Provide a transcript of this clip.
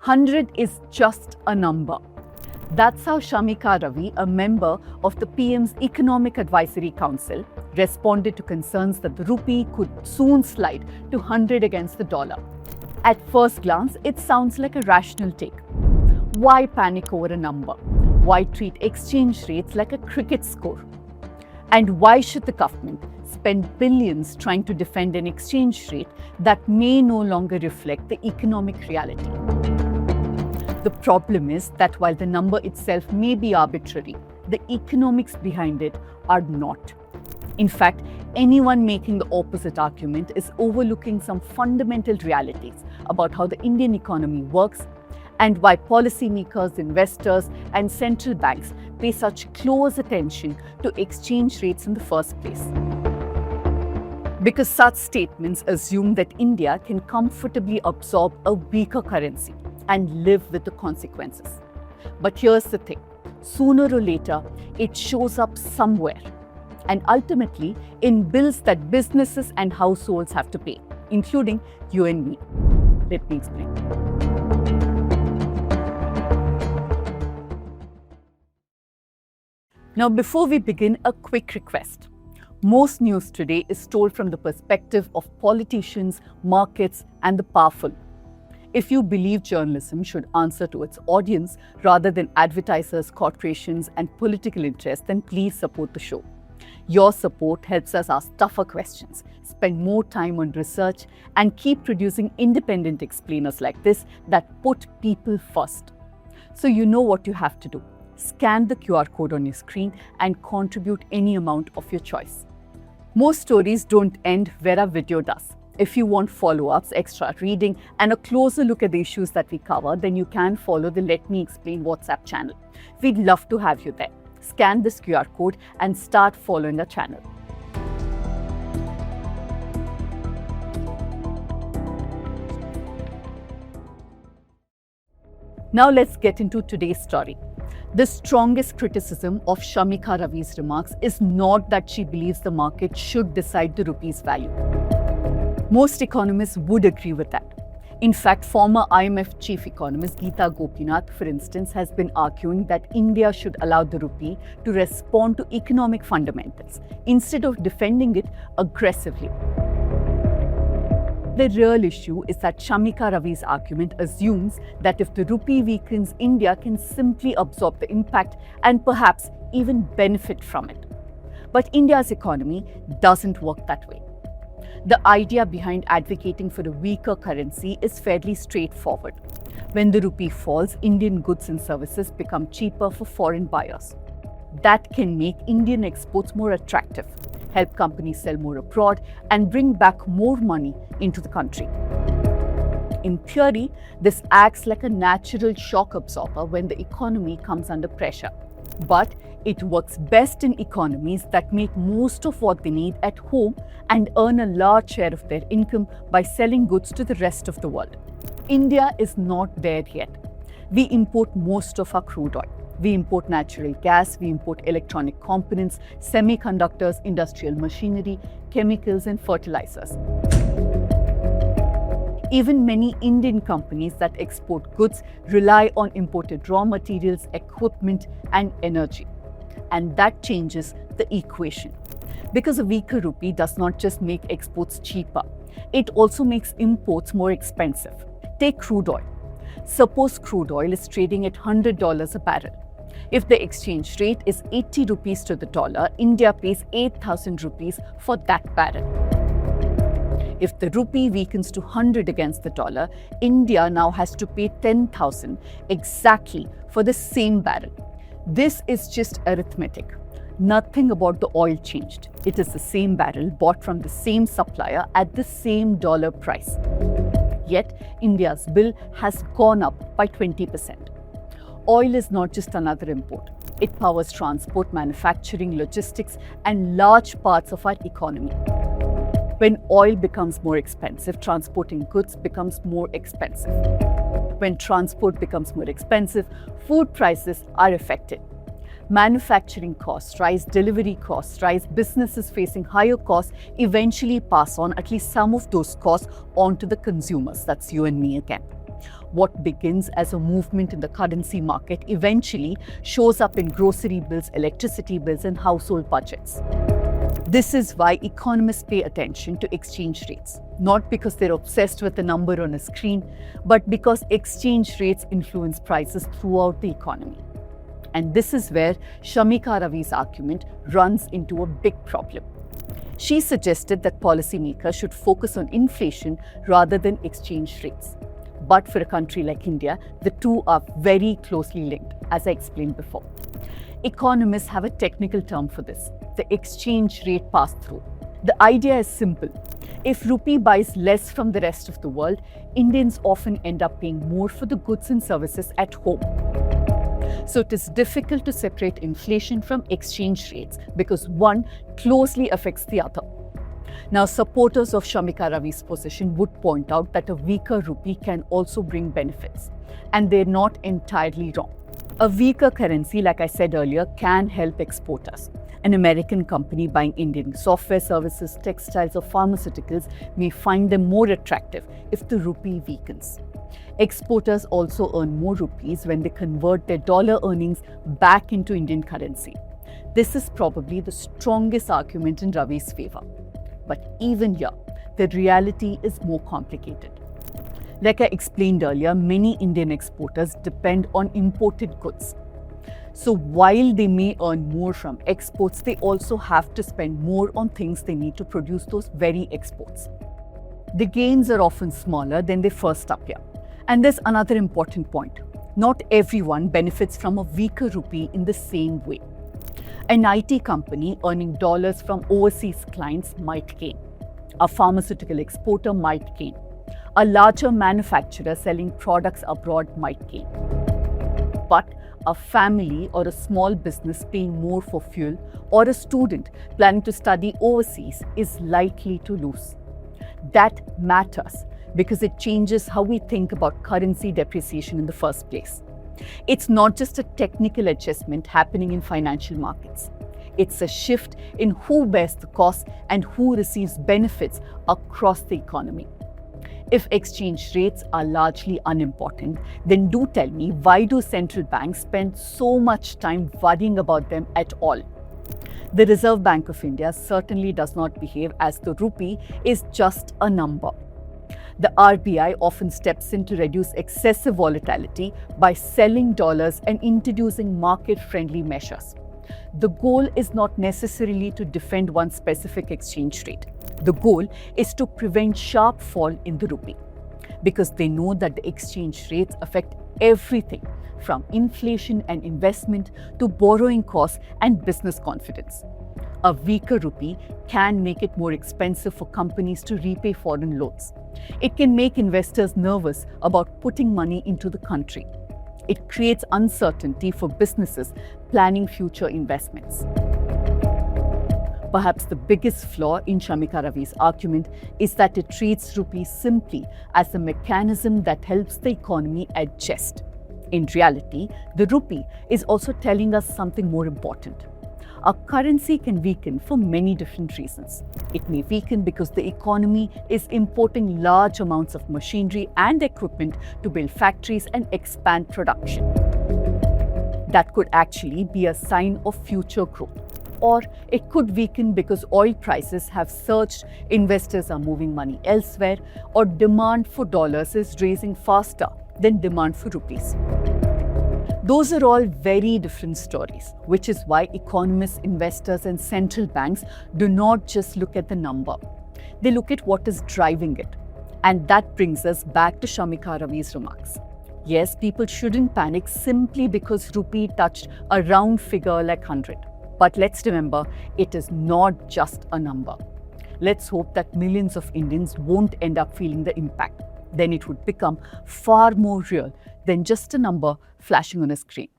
100 is just a number. That's how Shamika Ravi, a member of the PM's Economic Advisory Council, responded to concerns that the rupee could soon slide to 100 against the dollar. At first glance, it sounds like a rational take. Why panic over a number? Why treat exchange rates like a cricket score? And why should the government spend billions trying to defend an exchange rate that may no longer reflect the economic reality? The problem is that while the number itself may be arbitrary, the economics behind it are not. In fact, anyone making the opposite argument is overlooking some fundamental realities about how the Indian economy works and why policymakers, investors, and central banks pay such close attention to exchange rates in the first place. Because such statements assume that India can comfortably absorb a weaker currency and live with the consequences. But here's the thing, sooner or later, it shows up somewhere, and ultimately in bills that businesses and households have to pay, including you and me. Let me explain. Now, before we begin, a quick request. Most news today is told from the perspective of politicians, markets, and the powerful. If you believe journalism should answer to its audience rather than advertisers, corporations, and political interests, then please support the show. Your support helps us ask tougher questions, spend more time on research, and keep producing independent explainers like this that put people first. So you know what you have to do. Scan the QR code on your screen and contribute any amount of your choice. Most stories don't end where our video does. If you want follow-ups, extra reading, and a closer look at the issues that we cover, then you can follow the Let Me Explain WhatsApp channel. We'd love to have you there. Scan this QR code and start following our channel. Now let's get into today's story. The strongest criticism of Shamika Ravi's remarks is not that she believes the market should decide the rupee's value. Most economists would agree with that. In fact, former IMF chief economist Geeta Gopinath, for instance, has been arguing that India should allow the rupee to respond to economic fundamentals instead of defending it aggressively. The real issue is that Shamika Ravi's argument assumes that if the rupee weakens, India can simply absorb the impact and perhaps even benefit from it. But India's economy doesn't work that way. The idea behind advocating for a weaker currency is fairly straightforward. When the rupee falls, Indian goods and services become cheaper for foreign buyers. That can make Indian exports more attractive, help companies sell more abroad, and bring back more money into the country. In theory, this acts like a natural shock absorber when the economy comes under pressure. But it works best in economies that make most of what they need at home and earn a large share of their income by selling goods to the rest of the world. India is not there yet. We import most of our crude oil. We import natural gas, we import electronic components, semiconductors, industrial machinery, chemicals, and fertilizers. Even many Indian companies that export goods rely on imported raw materials, equipment, and energy. And that changes the equation. Because a weaker rupee does not just make exports cheaper, it also makes imports more expensive. Take crude oil. Suppose crude oil is trading at $100 a barrel. If the exchange rate is 80 rupees to the dollar, India pays 8,000 rupees for that barrel. If the rupee weakens to 100 against the dollar, India now has to pay 10,000 exactly for the same barrel. This is just arithmetic. Nothing about the oil changed. It is the same barrel bought from the same supplier at the same dollar price. Yet, India's bill has gone up by 20%. Oil is not just another import. It powers transport, manufacturing, logistics, and large parts of our economy. When oil becomes more expensive, transporting goods becomes more expensive. When transport becomes more expensive, food prices are affected. Manufacturing costs rise, delivery costs rise, businesses facing higher costs eventually pass on at least some of those costs on to the consumers. That's you and me again. What begins as a movement in the currency market eventually shows up in grocery bills, electricity bills, and household budgets. This is why economists pay attention to exchange rates, not because they're obsessed with a number on a screen, but because exchange rates influence prices throughout the economy. And this is where Shamika Ravi's argument runs into a big problem. She suggested that policymakers should focus on inflation rather than exchange rates. But for a country like India, the two are very closely linked, as I explained before. Economists have a technical term for this, the exchange rate pass-through. The idea is simple. If rupee buys less from the rest of the world, Indians often end up paying more for the goods and services at home. So it is difficult to separate inflation from exchange rates because one closely affects the other. Now, supporters of Shamika Ravi's position would point out that a weaker rupee can also bring benefits, and they're not entirely wrong. A weaker currency, like I said earlier, can help exporters. An American company buying Indian software services, textiles, or pharmaceuticals may find them more attractive if the rupee weakens. Exporters also earn more rupees when they convert their dollar earnings back into Indian currency. This is probably the strongest argument in Ravi's favor. But even here, the reality is more complicated. Like I explained earlier, many Indian exporters depend on imported goods. So while they may earn more from exports, they also have to spend more on things they need to produce those very exports. The gains are often smaller than they first appear. And there's another important point. Not everyone benefits from a weaker rupee in the same way. An IT company earning dollars from overseas clients might gain. A pharmaceutical exporter might gain. A larger manufacturer selling products abroad might gain. But a family or a small business paying more for fuel or a student planning to study overseas is likely to lose. That matters because it changes how we think about currency depreciation in the first place. It's not just a technical adjustment happening in financial markets. It's a shift in who bears the cost and who receives benefits across the economy. If exchange rates are largely unimportant, then do tell me, why do central banks spend so much time worrying about them at all? The Reserve Bank of India certainly does not behave as the rupee is just a number. The RBI often steps in to reduce excessive volatility by selling dollars and introducing market-friendly measures. The goal is not necessarily to defend one specific exchange rate. The goal is to prevent sharp fall in the rupee, because they know that the exchange rates affect everything from inflation and investment to borrowing costs and business confidence. A weaker rupee can make it more expensive for companies to repay foreign loans. It can make investors nervous about putting money into the country. It creates uncertainty for businesses planning future investments. Perhaps the biggest flaw in Shamika Ravi's argument is that it treats rupee simply as a mechanism that helps the economy adjust. In reality, the rupee is also telling us something more important. Our currency can weaken for many different reasons. It may weaken because the economy is importing large amounts of machinery and equipment to build factories and expand production. That could actually be a sign of future growth. Or it could weaken because oil prices have surged, investors are moving money elsewhere, or demand for dollars is rising faster than demand for rupees. Those are all very different stories, which is why economists, investors, and central banks do not just look at the number. They look at what is driving it. And that brings us back to Shamika Ravi's remarks. Yes, people shouldn't panic simply because rupee touched a round figure like 100. But let's remember, it is not just a number. Let's hope that millions of Indians won't end up feeling the impact. Then it would become far more real than just a number flashing on a screen.